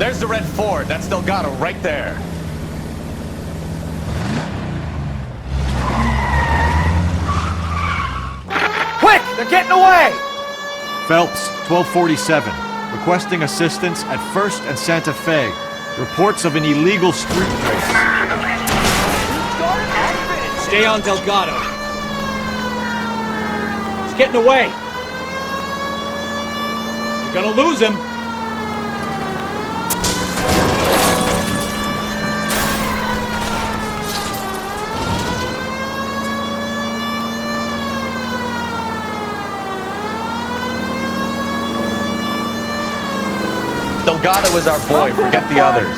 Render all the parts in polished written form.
There's the red Ford. That's Delgado right there. Quick! They're getting away! Phelps, 1247. Requesting assistance at 1st and Santa Fe. Reports of an illegal street race. Stay on Delgado. He's getting away. You're gonna lose him. Delgado is our boy. Forget the others.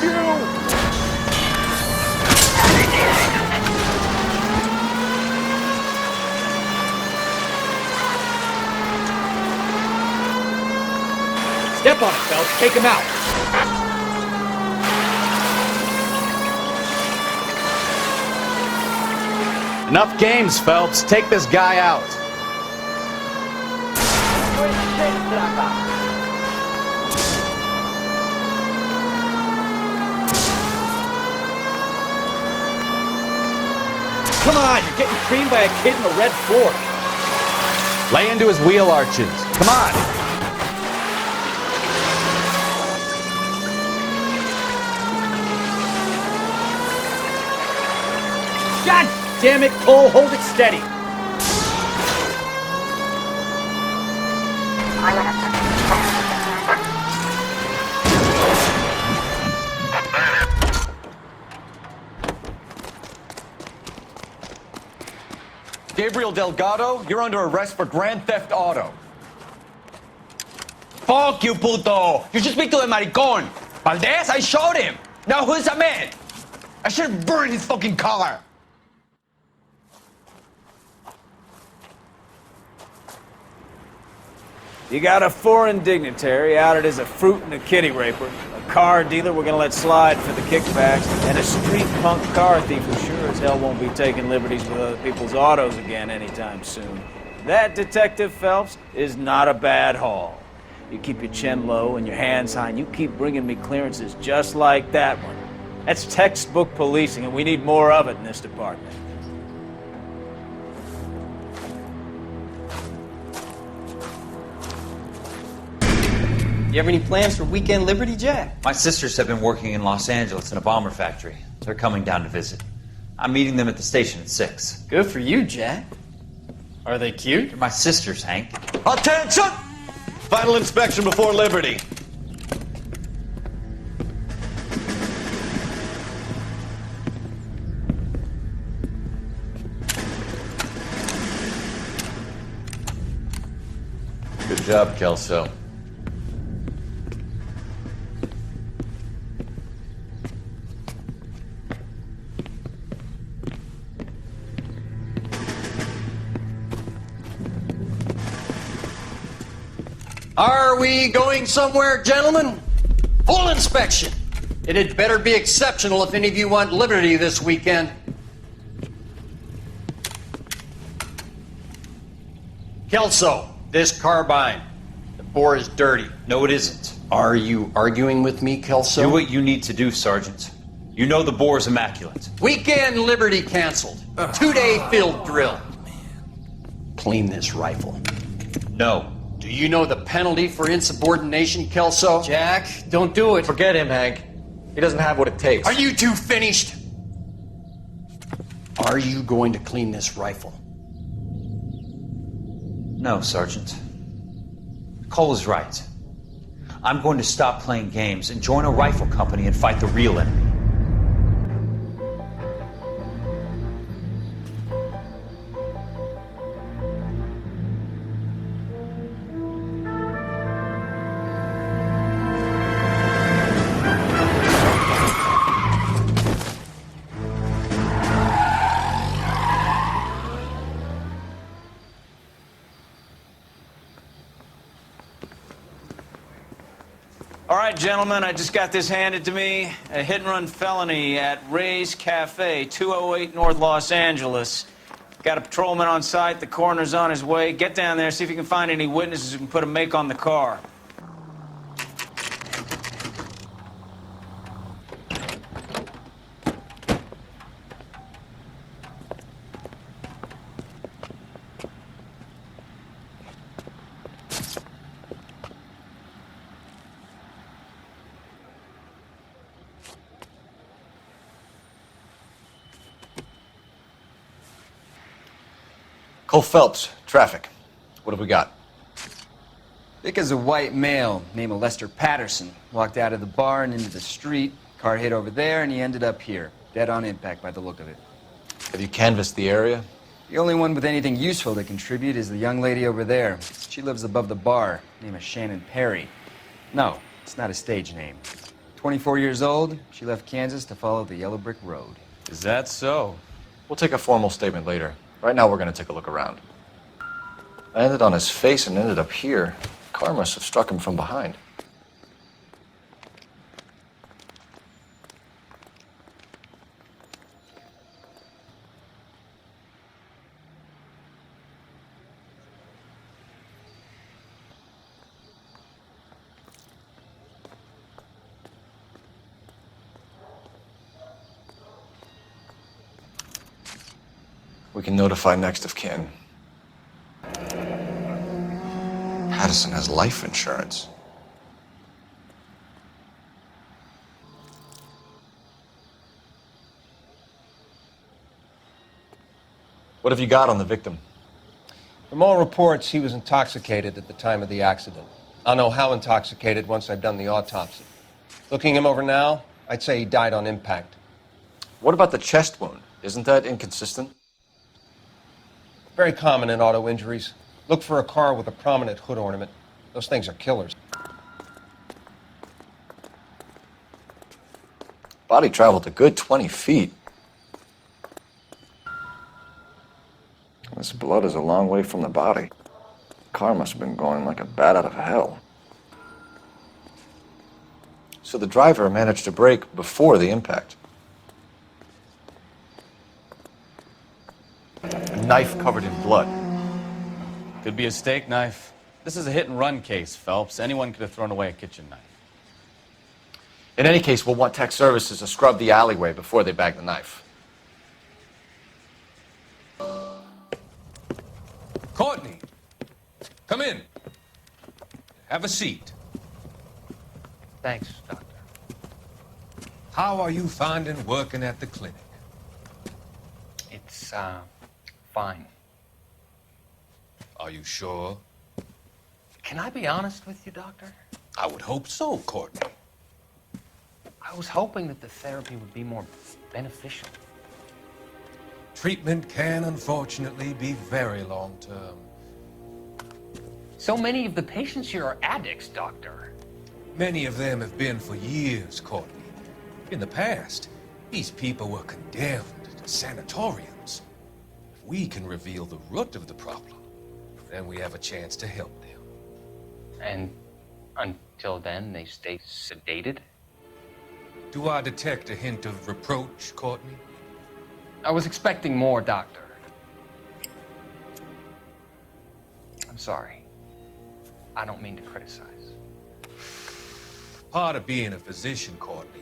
Step on it, Phelps. Take him out. Enough games, Phelps. Take this guy out. Come on, you're getting creamed by a kid in a red Ford. Lay into his wheel arches. Come on. God damn it, Cole, hold it steady. Gabriel Delgado, you're under arrest for Grand Theft Auto. Fuck you, puto! You should speak to the maricón. Valdez, I showed him. Now who's the man? I should have burned his fucking car. You got a foreign dignitary outed as a fruit and a kitty raper, a car dealer we're gonna let slide for the kickbacks, and a street punk car thief who sure as hell won't be taking liberties with other people's autos again anytime soon. That, Detective Phelps, is not a bad haul. You keep your chin low and your hands high, and you keep bringing me clearances just like that one. That's textbook policing, and we need more of it in this department. You have any plans for Weekend Liberty, Jack? My sisters have been working in Los Angeles in a bomber factory. They're coming down to visit. I'm meeting them at the station at 6. Good for you, Jack. Are they cute? They're my sisters, Hank. Attention! Final inspection before Liberty. Good job, Kelso. Are we going somewhere, gentlemen? Full inspection. It had better be exceptional if any of you want liberty this weekend. Kelso, this carbine. The bore is dirty. No, it isn't. Are you arguing with me, Kelso? Do what you need to do, Sergeant. You know the bore is immaculate. Weekend liberty canceled. 2-day field drill. Clean this rifle. No. Do you know the penalty for insubordination, Kelso? Jack, don't do it. Forget him, Hank. He doesn't have what it takes. Are you two finished? Are you going to clean this rifle? No, Sergeant. Cole is right. I'm going to stop playing games and join a rifle company and fight the real enemy. All right, gentlemen, I just got this handed to me. A hit-and-run felony at Ray's Cafe, 208 North Los Angeles. Got a patrolman on site. The coroner's on his way. Get down there, see if you can find any witnesses who can put a make on the car. Cole Phelps, traffic. What have we got? Vic is a white male named Lester Patterson. Walked out of the bar and into the street. Car hit over there and he ended up here. Dead on impact by the look of it. Have you canvassed the area? The only one with anything useful to contribute is the young lady over there. She lives above the bar. Name is Shannon Perry. No, it's not a stage name. 24 years old, she left Kansas to follow the Yellow Brick Road. Is that so? We'll take a formal statement later. Right now, we're going to take a look around. I landed on his face and ended up here. Car must have struck him from behind. We can notify next of kin. Patterson has life insurance. What have you got on the victim? From all reports, he was intoxicated at the time of the accident. I'll know how intoxicated once I've done the autopsy. Looking him over now, I'd say he died on impact. What about the chest wound? Isn't that inconsistent? Very common in auto injuries. Look for a car with a prominent hood ornament. Those things are killers. Body traveled a good 20 feet. This blood is a long way from the body. Car must have been going like a bat out of hell. So the driver managed to brake before the impact. A knife covered in blood. Could be a steak knife. This is a hit-and-run case, Phelps. Anyone could have thrown away a kitchen knife. In any case, we'll want tech services to scrub the alleyway before they bag the knife. Courtney, come in. Have a seat. Thanks, Doctor. How are you finding working at the clinic? It's, fine. Are you sure? Can I be honest with you, Doctor? I would hope so, Courtney. I was hoping that the therapy would be more beneficial. Treatment can, unfortunately, be very long-term. So many of the patients here are addicts, Doctor. Many of them have been for years, Courtney. In the past, these people were condemned to sanatoriums. If we can reveal the root of the problem, then we have a chance to help them. And until then, they stay sedated? Do I detect a hint of reproach, Courtney? I was expecting more, Doctor. I'm sorry. I don't mean to criticize. Part of being a physician, Courtney,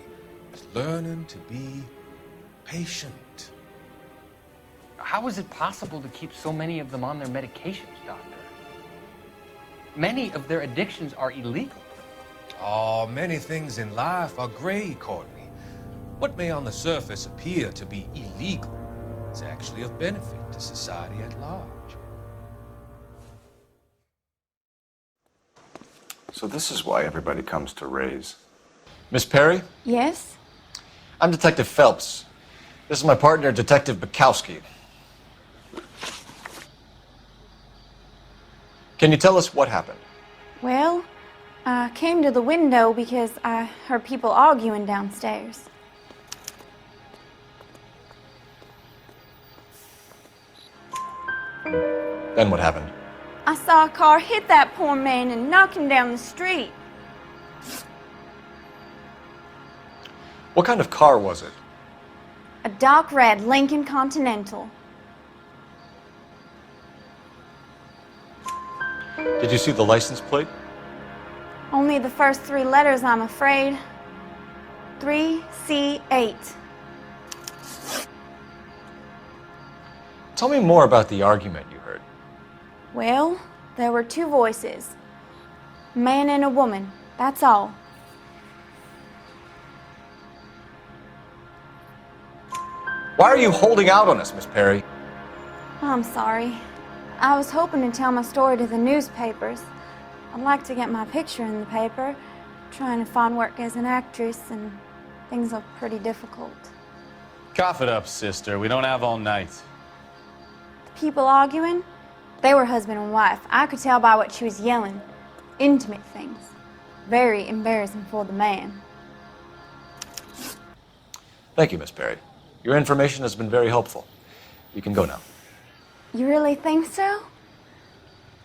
is learning to be patient. How is it possible to keep so many of them on their medications, Doctor? Many of their addictions are illegal. Oh, many things in life are gray, Courtney. What may on the surface appear to be illegal is actually of benefit to society at large. So this is why everybody comes to Ray's. Miss Perry? Yes? I'm Detective Phelps. This is my partner, Detective Bukowski. Can you tell us what happened? Well, I came to the window because I heard people arguing downstairs. Then what happened? I saw a car hit that poor man and knock him down the street. What kind of car was it? A dark red Lincoln Continental. Did you see the license plate? Only the first three letters, I'm afraid. 3C8. Tell me more about the argument you heard. Well, there were two voices. A man and a woman, that's all. Why are you holding out on us, Miss Perry? I'm sorry. I was hoping to tell my story to the newspapers. I'd like to get my picture in the paper. Trying to find work as an actress, and things look pretty difficult. Cough it up, sister. We don't have all night. People arguing? They were husband and wife. I could tell by what she was yelling. Intimate things. Very embarrassing for the man. Thank you, Miss Perry. Your information has been very helpful. You can go now. You really think so?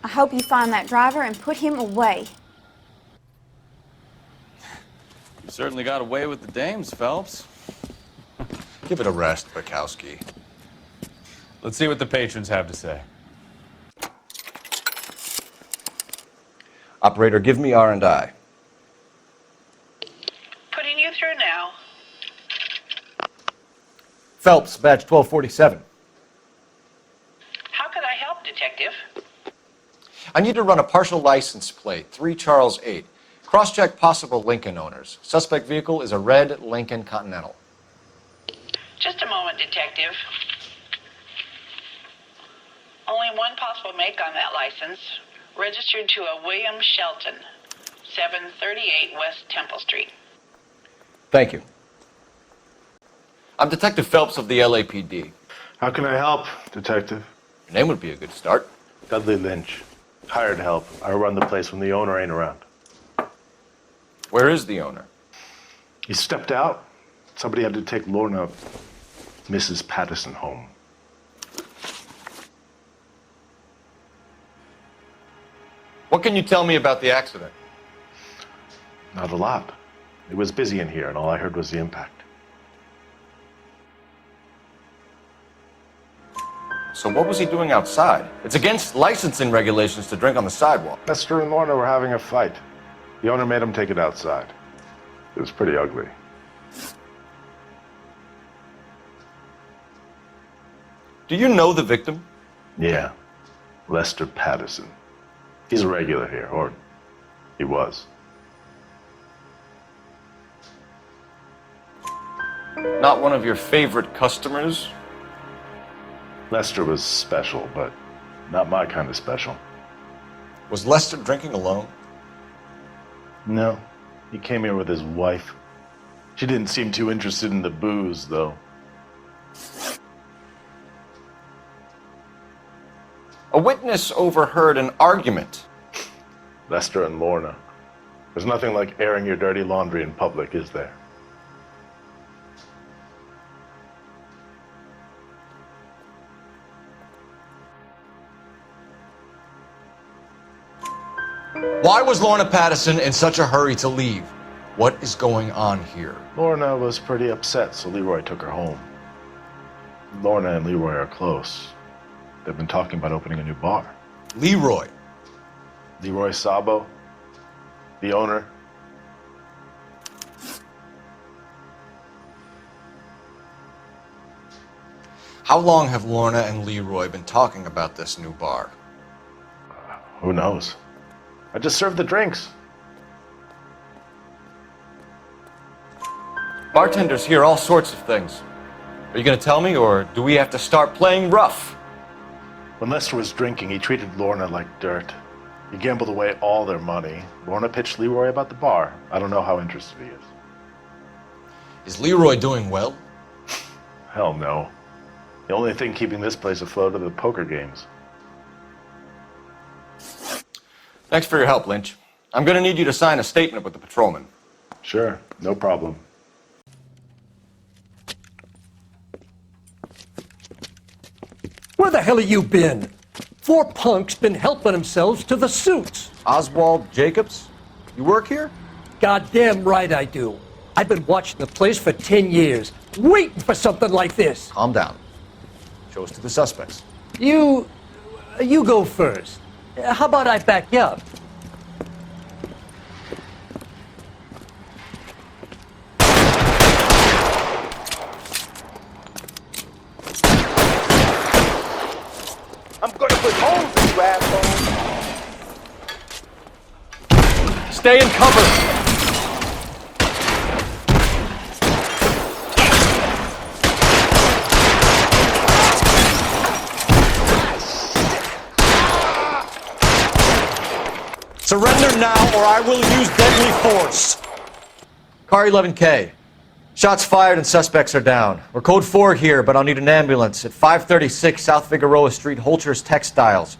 I hope you find that driver and put him away. You certainly got away with the dames, Phelps. Give it a rest, Bukowski. Let's see what the patrons have to say. Operator, give me R&I. Putting you through now. Phelps, badge 1247. How could I help, Detective? I need to run a partial license plate, 3 Charles 8. Cross-check possible Lincoln owners. Suspect vehicle is a red Lincoln Continental. Just a moment, Detective. Only one possible make on that license. Registered to a William Shelton, 738 West Temple Street. Thank you. I'm Detective Phelps of the LAPD. How can I help, Detective? Your name would be a good start. Dudley Lynch. Hired help. I run the place when the owner ain't around. Where is the owner? He stepped out. Somebody had to take Lorna, Mrs. Patterson, home. What can you tell me about the accident? Not a lot. It was busy in here, and all I heard was the impact. So what was he doing outside? It's against licensing regulations to drink on the sidewalk. Lester and Lorna were having a fight. The owner made him take it outside. It was pretty ugly. Do you know the victim? Yeah. Lester Patterson. He's a regular here, or he was. Not one of your favorite customers? Lester was special, but not my kind of special. Was Lester drinking alone? No. He came here with his wife. She didn't seem too interested in the booze, though. A witness overheard an argument. Lester and Lorna. There's nothing like airing your dirty laundry in public, is there? Why was Lorna Patterson in such a hurry to leave? What is going on here? Lorna was pretty upset, so Leroy took her home. Lorna and Leroy are close. They've been talking about opening a new bar. Leroy? Leroy Sabo, the owner. How long have Lorna and Leroy been talking about this new bar? Who knows? I just served the drinks. Bartenders hear all sorts of things. Are you going to tell me, or do we have to start playing rough? When Lester was drinking, he treated Lorna like dirt. He gambled away all their money. Lorna pitched Leroy about the bar. I don't know how interested he is. Is Leroy doing well? Hell no. The only thing keeping this place afloat are the poker games. Thanks for your help, Lynch. I'm going to need you to sign a statement with the patrolman. Sure, no problem. Where the hell have you been? 4 punks been helping themselves to the suits. Oswald Jacobs? You work here? Goddamn right I do. I've been watching the place for 10 years, waiting for something like this. Calm down. Show us to the suspects. You go first. How about I back you up? I'm gonna put holes in you, asshole. Stay in cover. Surrender now or I will use deadly force. Car 11K. Shots fired and suspects are down. We're code 4 here, but I'll need an ambulance at 536 South Figueroa Street, Holcher's Textiles.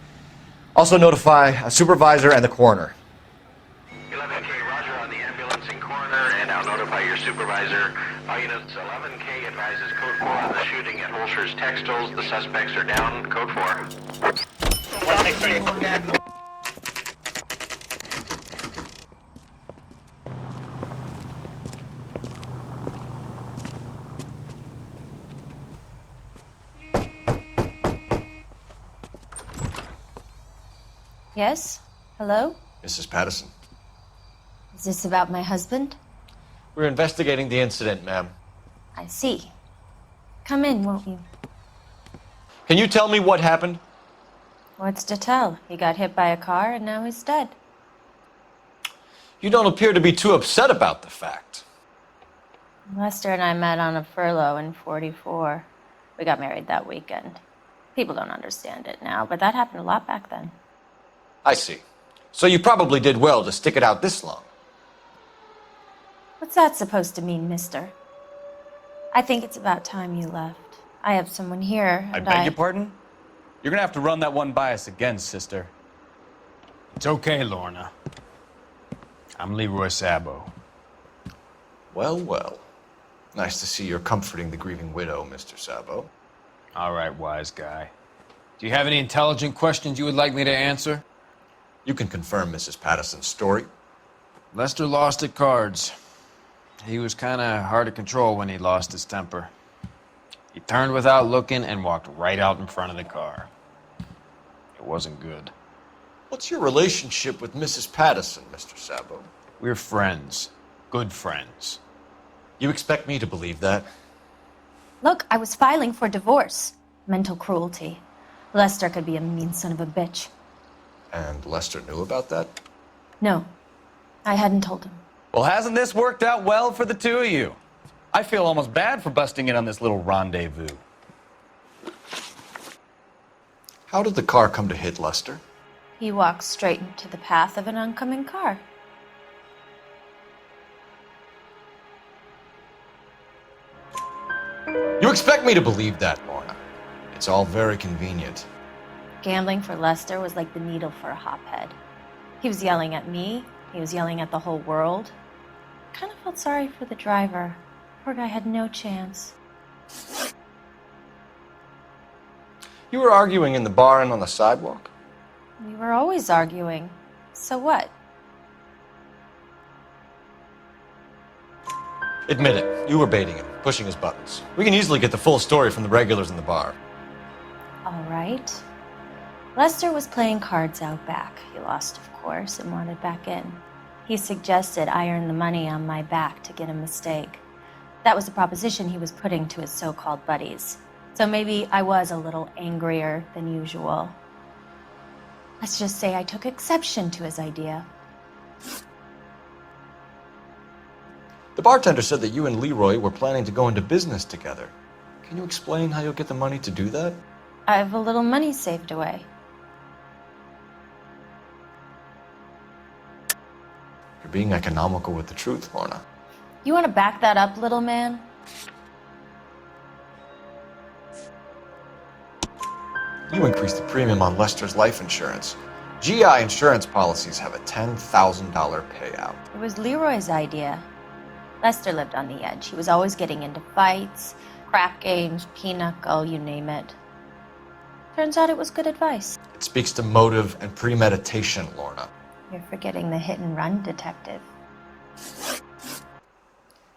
Also notify a supervisor and the coroner. 11K, roger on the ambulance and coroner, and I'll notify your supervisor. All units, 11K advises code 4 on the shooting at Holcher's Textiles. The suspects are down. Code 4. Yes? Hello? Mrs. Patterson. Is this about my husband? We're investigating the incident, ma'am. I see. Come in, won't you? Can you tell me what happened? What's to tell? He got hit by a car and now he's dead. You don't appear to be too upset about the fact. Lester and I met on a furlough in '44. We got married that weekend. People don't understand it now, but that happened a lot back then. I see. So you probably did well to stick it out this long. What's that supposed to mean, mister? I think it's about time you left. I have someone here, I and beg your pardon? You're gonna have to run that one by us again, sister. It's okay, Lorna. I'm Leroy Sabo. Well, well. Nice to see you're comforting the grieving widow, Mr. Sabo. All right, wise guy. Do you have any intelligent questions you would like me to answer? You can confirm Mrs. Patterson's story. Lester lost at cards. He was kind of hard to control when he lost his temper. He turned without looking and walked right out in front of the car. It wasn't good. What's your relationship with Mrs. Patterson, Mr. Sabo? We're friends. Good friends. You expect me to believe that? Look, I was filing for divorce. Mental cruelty. Lester could be a mean son of a bitch. And Lester knew about that? No, I hadn't told him. Well, hasn't this worked out well for the two of you? I feel almost bad for busting in on this little rendezvous. How did the car come to hit Lester? He walked straight into the path of an oncoming car. You expect me to believe that, Lorna? It's all very convenient. Gambling for Lester was like the needle for a hophead. He was yelling at me. He was yelling at the whole world. I kind of felt sorry for the driver. Poor guy had no chance. You were arguing in the bar and on the sidewalk? We were always arguing. So what? Admit it. You were baiting him, pushing his buttons. We can easily get the full story from the regulars in the bar. All right. Lester was playing cards out back. He lost, of course, and wanted back in. He suggested I earn the money on my back to get a mistake. That was the proposition he was putting to his so-called buddies. So maybe I was a little angrier than usual. Let's just say I took exception to his idea. The bartender said that you and Leroy were planning to go into business together. Can you explain how you'll get the money to do that? I have a little money saved away. You're being economical with the truth, Lorna. You want to back that up, little man? You increased the premium on Lester's life insurance. GI insurance policies have a $10,000 payout. It was Leroy's idea. Lester lived on the edge. He was always getting into fights, crap games, pinochle, you name it. Turns out it was good advice. It speaks to motive and premeditation, Lorna. You're forgetting the hit-and-run detective.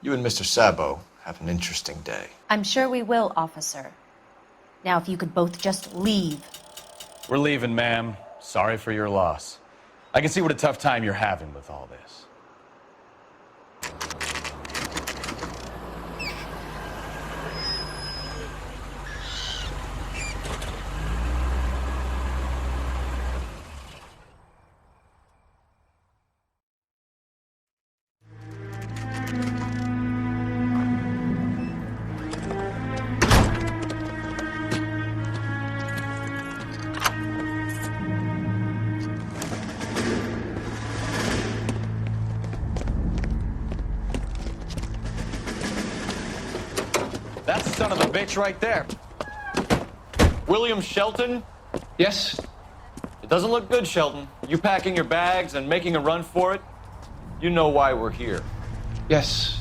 You and Mr. Sabo have an interesting day. I'm sure we will, officer. Now, if you could both just leave. We're leaving, ma'am. Sorry for your loss. I can see what a tough time you're having with all this. That son of a bitch right there. William Shelton? Yes? It doesn't look good, Shelton. You packing your bags and making a run for it? You know why we're here. Yes.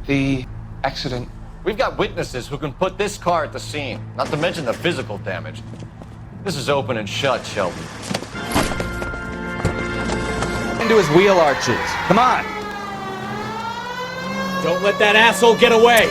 The accident. We've got witnesses who can put this car at the scene, not to mention the physical damage. This is open and shut, Shelton. Into his wheel arches. Come on. Don't let that asshole get away.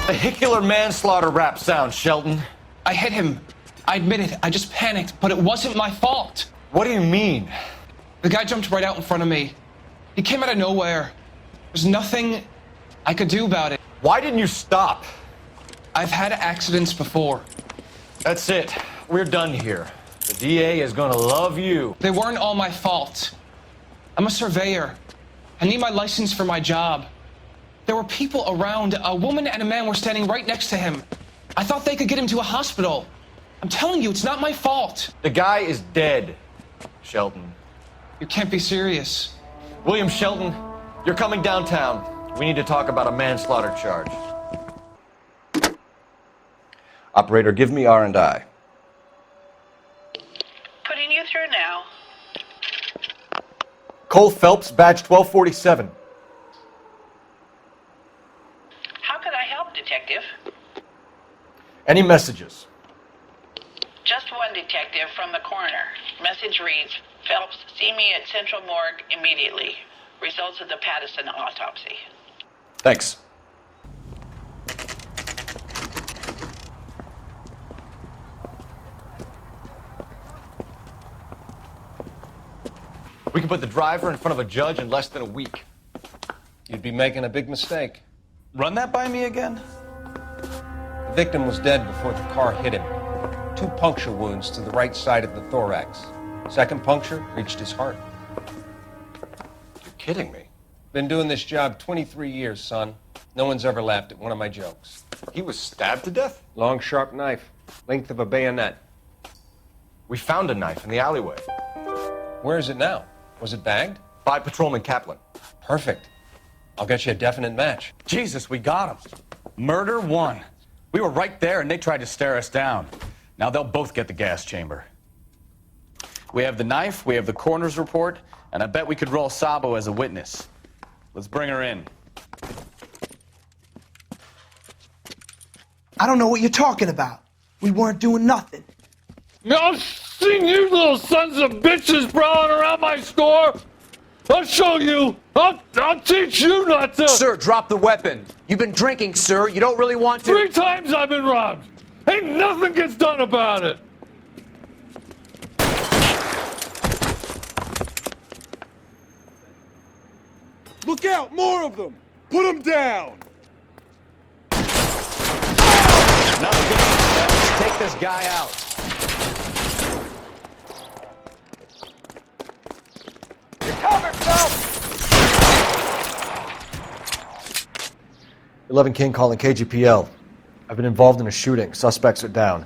Vehicular manslaughter rap sound, Shelton. I hit him. I admit it. I just panicked, but it wasn't my fault. What do you mean? The guy jumped right out in front of me. He came out of nowhere. There's nothing I could do about it. Why didn't you stop? I've had accidents before. That's it. We're done here. The DA is gonna love you. They weren't all my fault. I'm a surveyor. I need my license for my job. There were people around. A woman and a man were standing right next to him. I thought they could get him to a hospital. I'm telling you, it's not my fault. The guy is dead, Shelton. You can't be serious. William Shelton, you're coming downtown. We need to talk about a manslaughter charge. Operator, give me R&I. Putting you through now. Cole Phelps, badge 1247. How could I help, Detective? Any messages? Just one detective from the coroner. Message reads, Phelps, see me at Central Morgue immediately. Results of the Patterson autopsy. Thanks. We can put the driver in front of a judge in less than a week. You'd be making a big mistake. Run that by me again? The victim was dead before the car hit him. 2 puncture wounds to the right side of the thorax. Second puncture reached his heart. You're kidding me. Been doing this job 23 years, son. No one's ever laughed at one of my jokes. He was stabbed to death? Long, sharp knife. Length of a bayonet. We found a knife in the alleyway. Where is it now? Was it bagged? By Patrolman Kaplan. Perfect. I'll get you a definite match. Jesus, we got him. Murder 1. We were right there and they tried to stare us down. Now they'll both get the gas chamber. We have the knife, we have the coroner's report, and I bet we could roll Sabo as a witness. Let's bring her in. I don't know what you're talking about. We weren't doing nothing. I've seen you little sons of bitches prowling around my store. I'll show you. I'll teach you not to. Sir, drop the weapon. You've been drinking, sir. You don't really want to. 3 times I've been robbed. Ain't nothing gets done about it. Look out, more of them. Put them down. Not a good step. Let's take this guy out. Cover, Phelps! 11 King calling KGPL. I've been involved in a shooting. Suspects are down.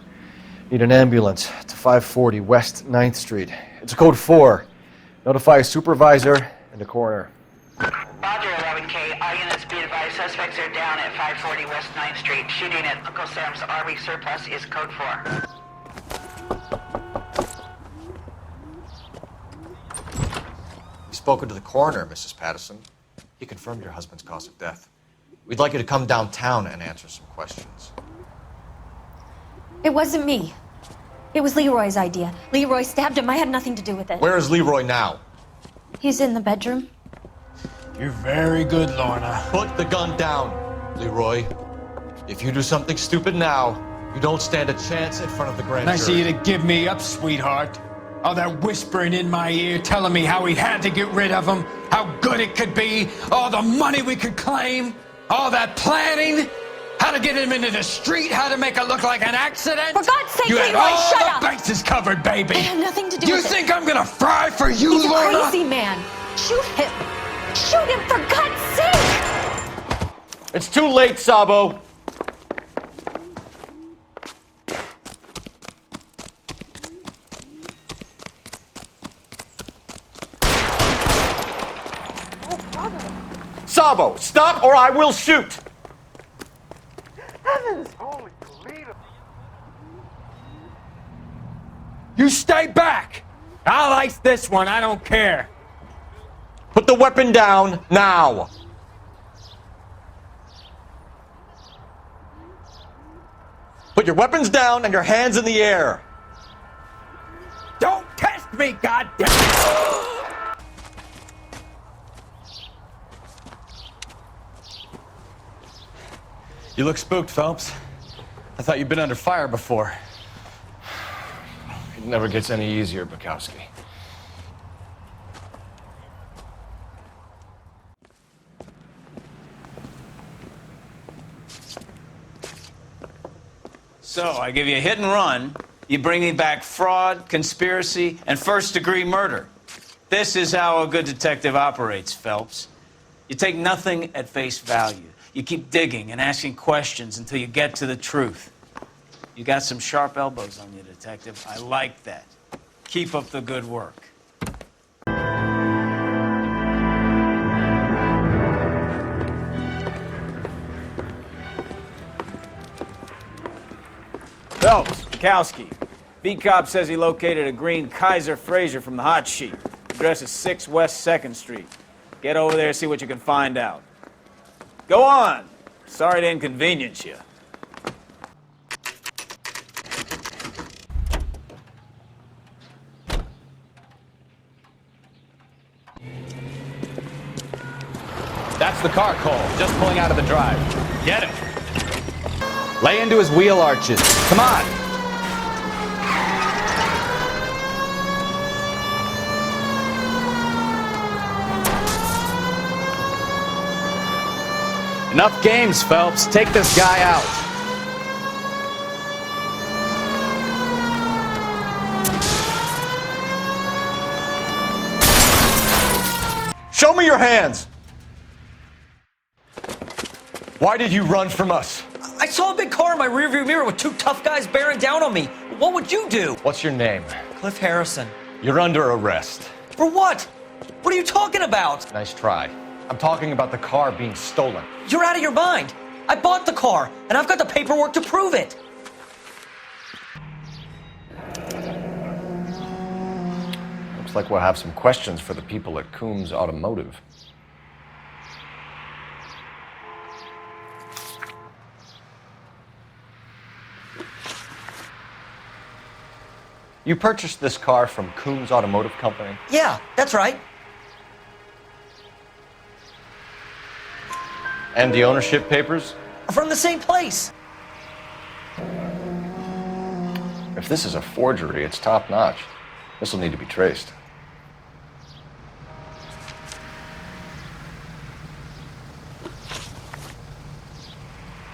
Need an ambulance to 540 West 9th Street. It's a code 4. Notify a supervisor and a coroner. Roger, 11K. All units be advised. Suspects are down at 540 West 9th Street. Shooting at Uncle Sam's RV surplus is code 4. You've spoken to the coroner, Mrs. Patterson. He confirmed your husband's cause of death. We'd like you to come downtown and answer some questions. It wasn't me. It was Leroy's idea. Leroy stabbed him. I had nothing to do with it. Where is Leroy now? He's in the bedroom. You're very good, Lorna. Put the gun down, Leroy. If you do something stupid now, you don't stand a chance in front of the grand Nice of jury. you to give me up, sweetheart. All that whispering in my ear telling me how we had to get rid of him. how good it could be, all the money we could claim, all that planning, how to get him into the street, how to make it look like an accident. For God's sake, you had Leroy, all shut the up. bases covered, baby. I have nothing to do You with it. think I'm gonna fry for you, He's a Lorna? crazy man. Shoot him. Shoot him, for God's sake. It's too late, Sabo. Sabo, stop or I will shoot! Heavens, holy Toledo. You stay back! I'll ice this one, I don't care. Put the weapon down, now! Put your weapons down and your hands in the air! Don't test me, goddammit! You look spooked, Phelps. I thought you'd been under fire before. It never gets any easier, Bukowski. So, I give you a hit and run, you bring me back fraud, conspiracy, and first-degree murder. This is how a good detective operates, Phelps. You take nothing at face value. You keep digging and asking questions until you get to the truth. You got some sharp elbows on you, detective. I like that. Keep up the good work. Phelps, Bukowski. B-Cop says he located a green Kaiser Fraser from the hot sheet. Address is 6 West 2nd Street. Get over there, see what you can find out. Go on. Sorry to inconvenience you. That's the car, Cole. Just pulling out of the drive. Get him. Lay into his wheel arches. Come on. Enough games, Phelps. Take this guy out. Show me your hands! Why did you run from us? I saw a big car in my rearview mirror with 2 tough guys bearing down on me. What would you do? What's your name? Cliff Harrison. You're under arrest. For what? What are you talking about? Nice try. I'm talking about the car being stolen. You're out of your mind. I bought the car, and I've got the paperwork to prove it. Looks like we'll have some questions for the people at Coombs Automotive. You purchased this car from Coombs Automotive Company? Yeah, that's right. And the ownership papers? From the same place. If this is a forgery, it's top-notch. This will need to be traced.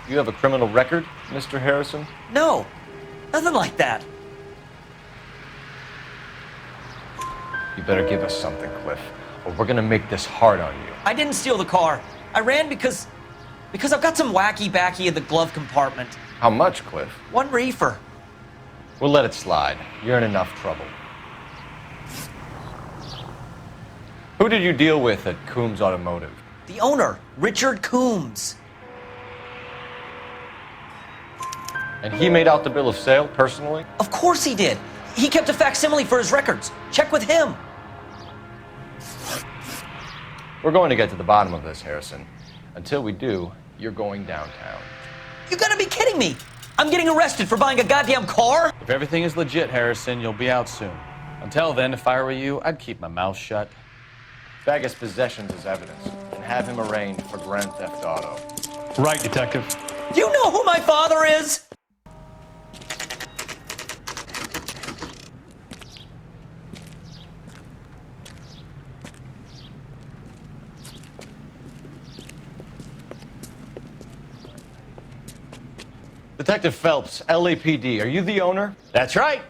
You have a criminal record, Mr. Harrison? No, nothing like that. You better give us something, Cliff, or we're gonna make this hard on you. I didn't steal the car. I ran because I've got some wacky backy in the glove compartment. How much, Cliff? 1 reefer. We'll let it slide. You're in enough trouble. Who did you deal with at Coombs Automotive? The owner, Richard Coombs. And he made out the bill of sale personally? Of course he did. He kept a facsimile for his records. Check with him. We're going to get to the bottom of this, Harrison. Until we do, you're going downtown. You gotta be kidding me! I'm getting arrested for buying a goddamn car? If everything is legit, Harrison, you'll be out soon. Until then, if I were you, I'd keep my mouth shut. Bag his possessions as evidence and have him arraigned for grand theft auto. Right, detective. Do you know who my father is? Detective Phelps, LAPD, are you the owner? That's right.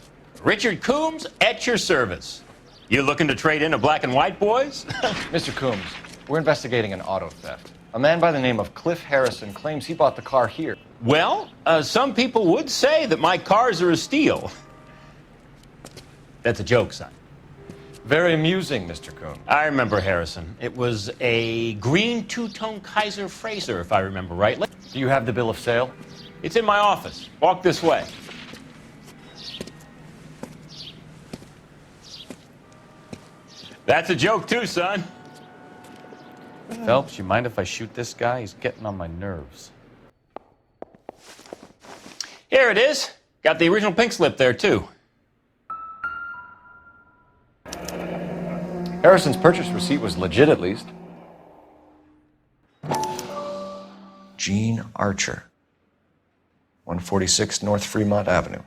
Richard Coombs at your service. You looking to trade in a black and white, boys? Mr. Coombs, we're investigating an auto theft. A man by the name of Cliff Harrison claims he bought the car here. Well, some people would say that my cars are a steal. That's a joke, son. Very amusing, Mr. Coombs. I remember Harrison. It was a green two-tone Kaiser Frazer, if I remember right. Do you have the bill of sale? It's in my office. Walk this way. That's a joke too, son. Phelps, you mind if I shoot this guy? He's getting on my nerves. Here it is. Got the original pink slip there, too. Harrison's purchase receipt was legit, at least. Gene Archer, 146 North Fremont Avenue.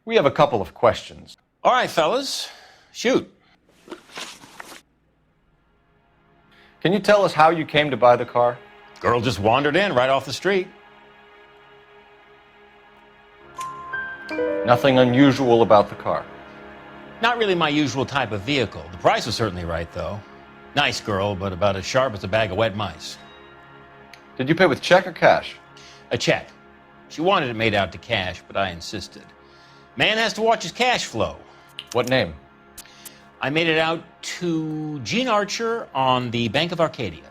We have a couple of questions. All right, fellas. Shoot. Can you tell us how you came to buy the car? Girl just wandered in right off the street. Nothing unusual about the car. Not really my usual type of vehicle. The price was certainly right, though. Nice girl, but about as sharp as a bag of wet mice. Did you pay with check or cash? A check. She wanted it made out to cash, but I insisted. Man has to watch his cash flow. What name? I made it out to Gene Archer on the Bank of Arcadia.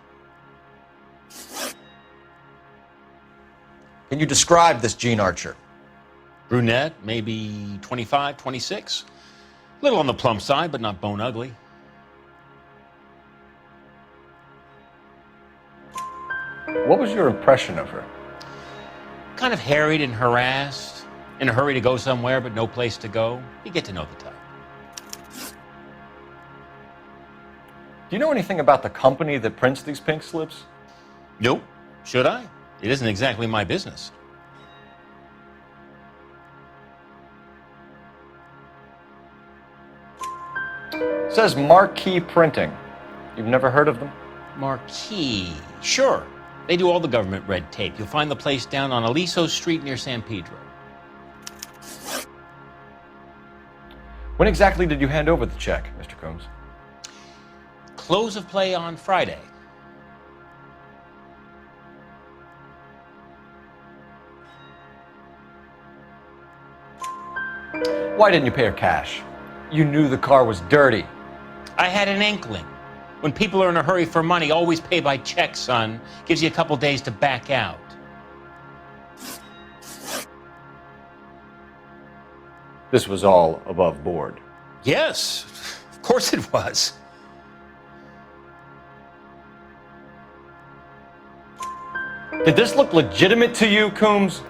Can you describe this Gene Archer? Brunette, maybe 25, 26. Little on the plump side, but not bone ugly. What was your impression of her? Kind of harried and harassed. In a hurry to go somewhere, but no place to go. You get to know the type. Do you know anything about the company that prints these pink slips? Nope. Should I? It isn't exactly my business. It says Marquee Printing. You've never heard of them? Marquee. Sure. They do all the government red tape. You'll find the place down on Aliso Street near San Pedro. When exactly did you hand over the check, Mr. Coombs? Close of play on Friday. Why didn't you pay her cash? You knew the car was dirty. I had an inkling. When people are in a hurry for money, always pay by check, son. Gives you a couple days to back out. This was all above board. Yes, of course it was. Did this look legitimate to you, Coombs?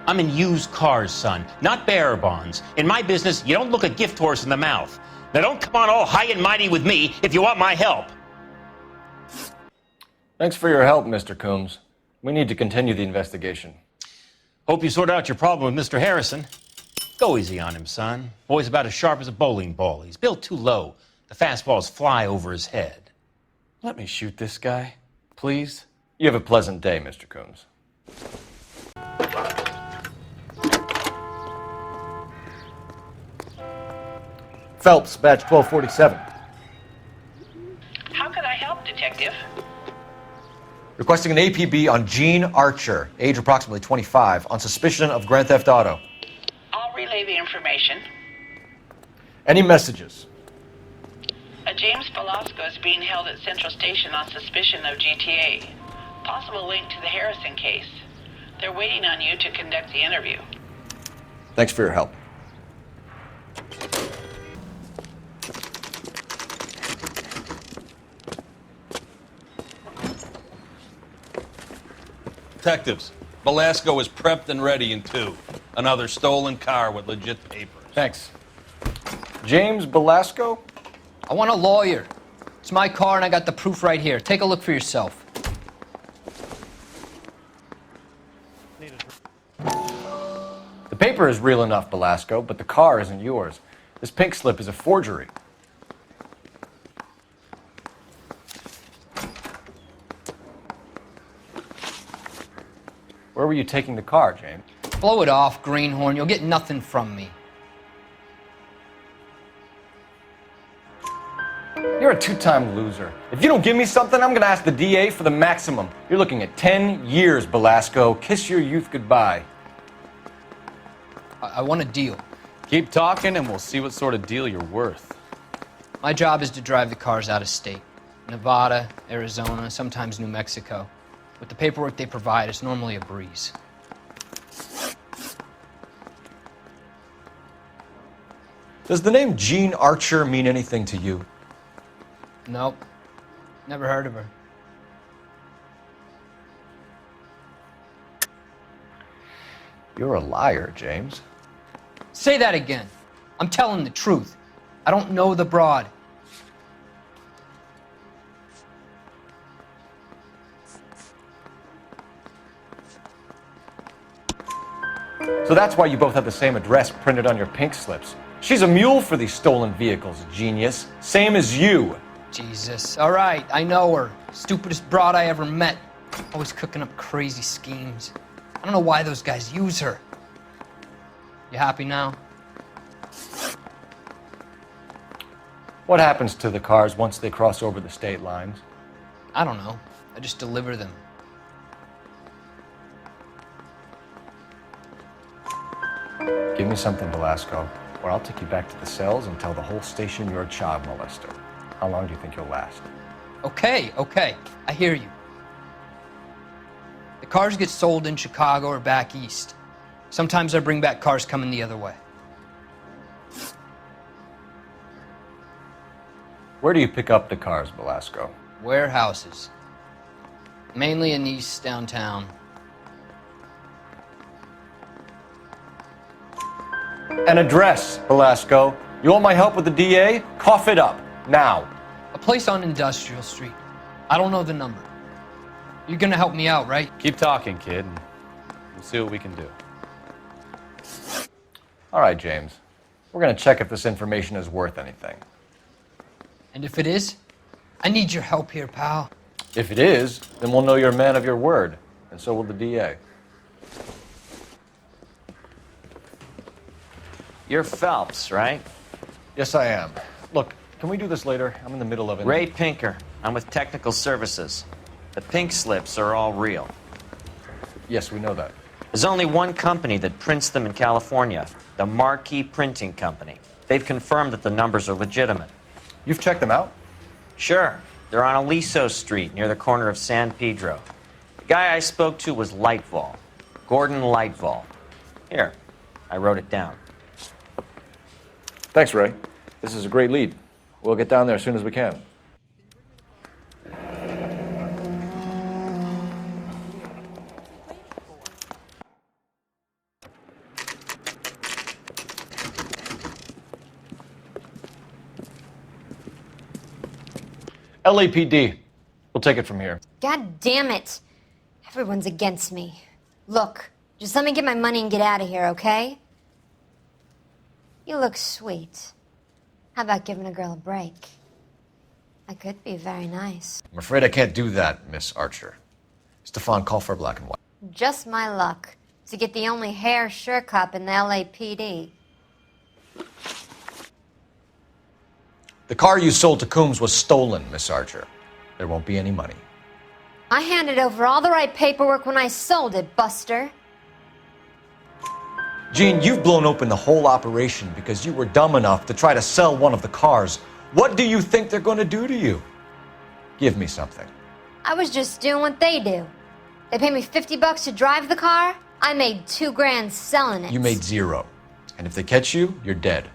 I'm in used cars, son, not bearer bonds. In my business, you don't look a gift horse in the mouth. Now don't come on all high and mighty with me if you want my help. Thanks for your help, Mr. Coombs. We need to continue the investigation. Hope you sort out your problem with Mr. Harrison. Go easy on him, son. Boy's about as sharp as a bowling ball. He's built too low. The fastballs fly over his head. Let me shoot this guy, please. You have a pleasant day, Mr. Coombs. Phelps, badge 1247. How could I help, Detective? Requesting an APB on Gene Archer, age approximately 25, on suspicion of grand theft auto. I'll relay the information. Any messages? A James Velasco is being held at Central Station on suspicion of GTA. Possible link to the Harrison case. They're waiting on you to conduct the interview. Thanks for your help. Detectives, Velasco is prepped and ready in 2. Another stolen car with legit papers. Thanks. James Velasco? I want a lawyer. It's my car and I got the proof right here. Take a look for yourself. The paper is real enough, Belasco, but the car isn't yours. This pink slip is a forgery. Where were you taking the car, James? Blow it off, greenhorn. You'll get nothing from me. You're a two-time loser. If you don't give me something, I'm gonna ask the DA for the maximum. You're looking at 10 years, Belasco. Kiss your youth goodbye. I want a deal. Keep talking and we'll see what sort of deal you're worth. My job is to drive the cars out of state. Nevada, Arizona, sometimes New Mexico. With the paperwork they provide, it's normally a breeze. Does the name Jean Archer mean anything to you? Nope. Never heard of her. You're a liar, James. Say that again. I'm telling the truth. I don't know the broad. So that's why you both have the same address printed on your pink slips. She's a mule for these stolen vehicles, genius. Same as you. Jesus. All right, I know her. Stupidest broad I ever met. Always cooking up crazy schemes. I don't know why those guys use her. You happy now? What happens to the cars once they cross over the state lines? I don't know. I just deliver them. Give me something, Belasco, or I'll take you back to the cells and tell the whole station you're a child molester. How long do you think you'll last? Okay. I hear you. The cars get sold in Chicago or back east. Sometimes I bring back cars coming the other way. Where do you pick up the cars, Belasco? Warehouses. Mainly in East downtown. An address, Belasco. You want my help with the DA? Cough it up, now. A place on Industrial Street. I don't know the number. You're gonna help me out, right? Keep talking, kid, and we'll see what we can do. All right, James. We're gonna check if this information is worth anything. And if it is, I need your help here, pal. If it is, then we'll know you're a man of your word, and so will the DA. You're Phelps, right? Yes, I am. Look, can we do this later? I'm in the middle of it. Ray Pinker. I'm with Technical Services. The pink slips are all real. Yes, we know that. There's only one company that prints them in California, the Marquee Printing Company. They've confirmed that the numbers are legitimate. You've checked them out? Sure. They're on Aliso Street, near the corner of San Pedro. The guy I spoke to was Lightval. Gordon Lightval. Here, I wrote it down. Thanks, Ray. This is a great lead. We'll get down there as soon as we can. LAPD. We'll take it from here. God damn it. Everyone's against me. Look, just let me get my money and get out of here, okay? You look sweet. How about giving a girl a break? I could be very nice. I'm afraid I can't do that, Miss Archer. Stefan, call for black and white. Just my luck to get the only hair sure cop in the LAPD. The car you sold to Coombs was stolen, Miss Archer. There won't be any money. I handed over all the right paperwork when I sold it, Buster. Jean, you've blown open the whole operation because you were dumb enough to try to sell one of the cars. What do you think they're going to do to you? Give me something. I was just doing what they do. They paid me $50 to drive the car. I made $2 grand selling it. You made zero. And if they catch you, you're dead.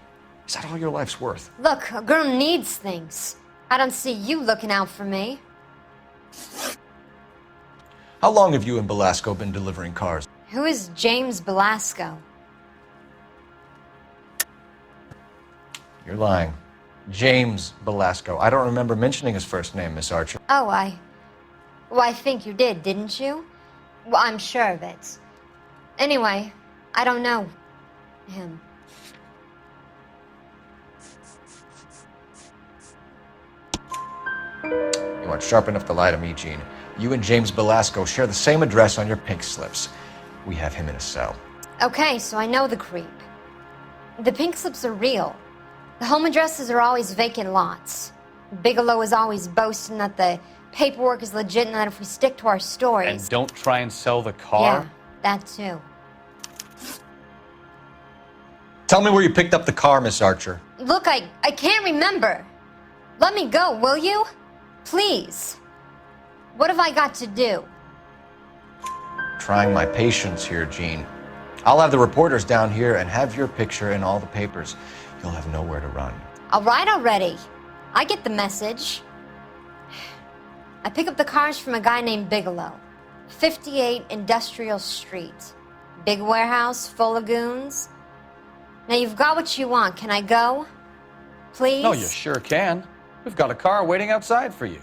Is that all your life's worth? Look, a girl needs things. I don't see you looking out for me. How long have you and Belasco been delivering cars? Who is James Belasco? You're lying. James Belasco. I don't remember mentioning his first name, Miss Archer. Oh, I think you did, didn't you? Well, I'm sure of it. Anyway, I don't know. Him. You aren't sharp enough to lie to me, Gene. You and James Belasco share the same address on your pink slips. We have him in a cell. Okay, so I know the creep. The pink slips are real. The home addresses are always vacant lots. Bigelow is always boasting that the paperwork is legit and that if we stick to our stories... And don't try and sell the car? Yeah, that too. Tell me where you picked up the car, Miss Archer. Look, I can't remember. Let me go, will you? Please. What have I got to do? Trying my patience here, Gene. I'll have the reporters down here and have your picture in all the papers. You'll have nowhere to run. All right already. I get the message. I pick up the cars from a guy named Bigelow. 58 Industrial Street. Big warehouse full of goons. Now you've got what you want. Can I go? Please? No, you sure can. We've got a car waiting outside for you.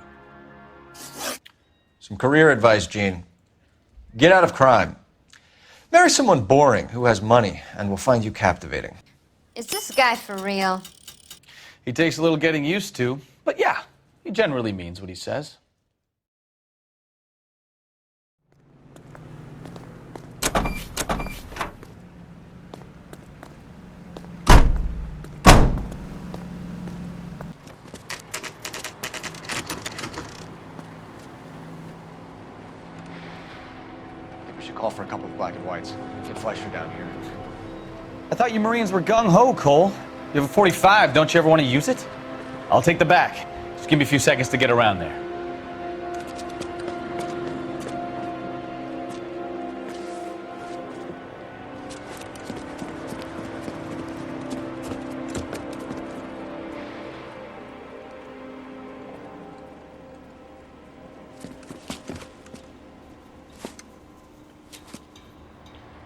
Some career advice, Gene. Get out of crime. Marry someone boring who has money and will find you captivating. Is this guy for real? He takes a little getting used to, but yeah, he generally means what he says. Call for a couple of black and whites. Get Fleischer down here. I thought you Marines were gung-ho, Cole. You have a 45, don't you ever want to use it? I'll take the back. Just give me a few seconds to get around there.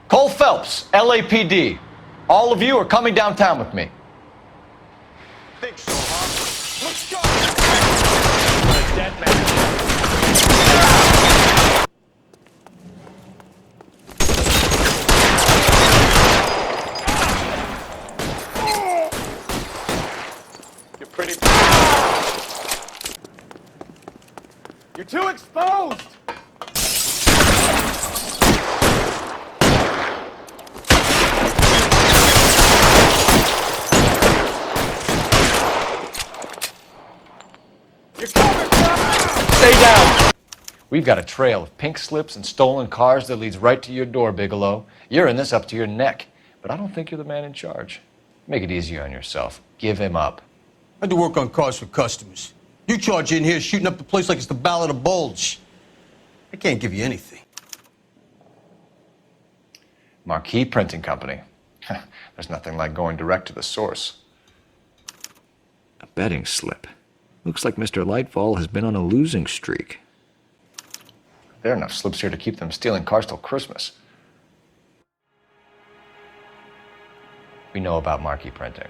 Cole Phelps, LAPD. All of you are coming downtown with me. Think so, huh? Let's go! A dead man. You're pretty... You're too exposed! Stay down! We've got a trail of pink slips and stolen cars that leads right to your door, Bigelow. You're in this up to your neck, but I don't think you're the man in charge. Make it easier on yourself. Give him up. I do work on cars for customers. You charge in here shooting up the place like it's the Ballad of Bulge. I can't give you anything. Marquee Printing Company. There's nothing like going direct to the source. A betting slip. Looks like Mr. Lightfall has been on a losing streak. There are enough slips here to keep them stealing cars till Christmas. We know about marquee printing.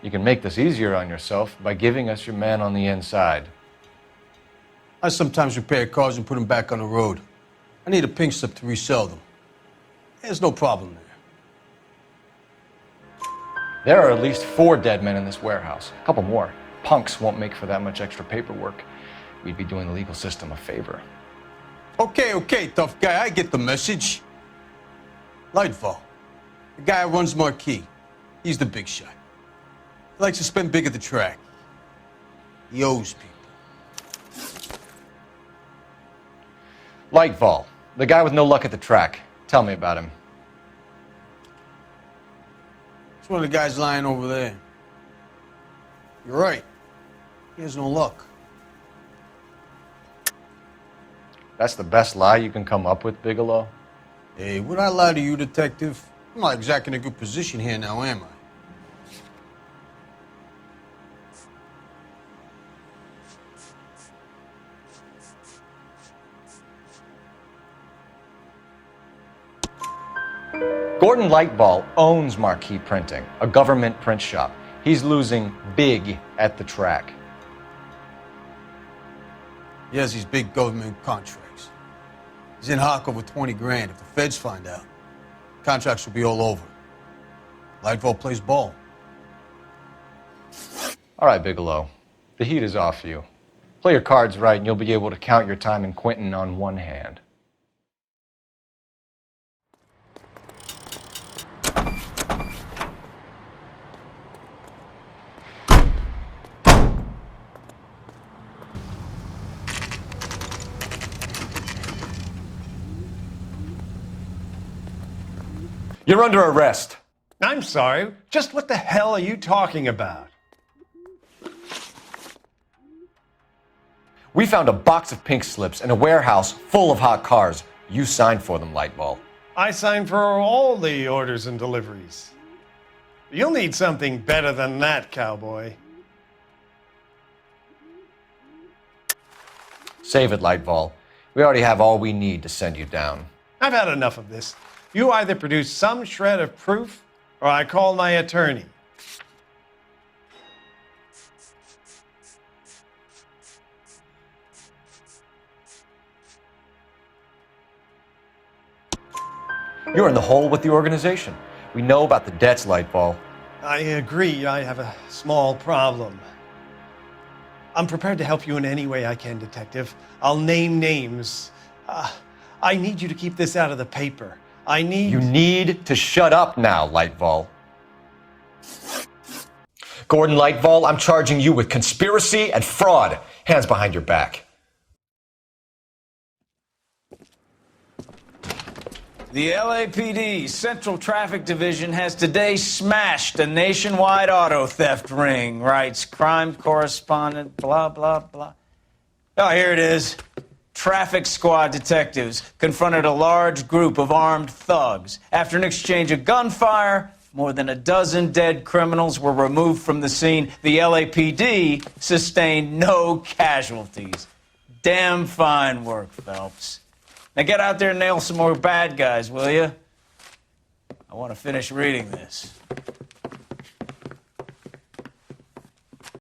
You can make this easier on yourself by giving us your man on the inside. I sometimes repair cars and put them back on the road. I need a pink slip to resell them. There's no problem there. There are at least 4 dead men in this warehouse. A couple more. Punks won't make for that much extra paperwork. We'd be doing the legal system a favor. Okay, tough guy, I get the message. Lightfall, the guy who runs Marquee. He's the big shot. He likes to spend big at the track. He owes people. Lightfall, the guy with no luck at the track. Tell me about him. It's one of the guys lying over there. You're right. He has no luck. That's the best lie you can come up with, Bigelow? Hey, would I lie to you, detective? I'm not exactly in a good position here now, am I? Gordon Lightball owns Marquee Printing, a government print shop. He's losing big at the track. He has these big government contracts. He's in hock over 20 grand. If the feds find out, contracts will be all over. Lightfall plays ball. All right, Bigelow. The heat is off you. Play your cards right, and you'll be able to count your time in Quentin on one hand. You're under arrest. I'm sorry. Just what the hell are you talking about? We found a box of pink slips in a warehouse full of hot cars. You signed for them, Lightball. I signed for all the orders and deliveries. You'll need something better than that, cowboy. Save it, Lightball. We already have all we need to send you down. I've had enough of this. You either produce some shred of proof, or I call my attorney. You're in the hole with the organization. We know about the debts, Lightball. I agree, I have a small problem. I'm prepared to help you in any way I can, Detective. I'll name names. I need you to keep this out of the paper. You need to shut up now, Lightball. Gordon Lightball, I'm charging you with conspiracy and fraud. Hands behind your back. The LAPD Central Traffic Division has today smashed a nationwide auto theft ring, writes crime correspondent, blah, blah, blah. Oh, here it is. Traffic squad detectives confronted a large group of armed thugs. After an exchange of gunfire, more than a dozen dead criminals were removed from the scene. The LAPD sustained no casualties. Damn fine work, Phelps. Now get out there and nail some more bad guys, will you? I want to finish reading this.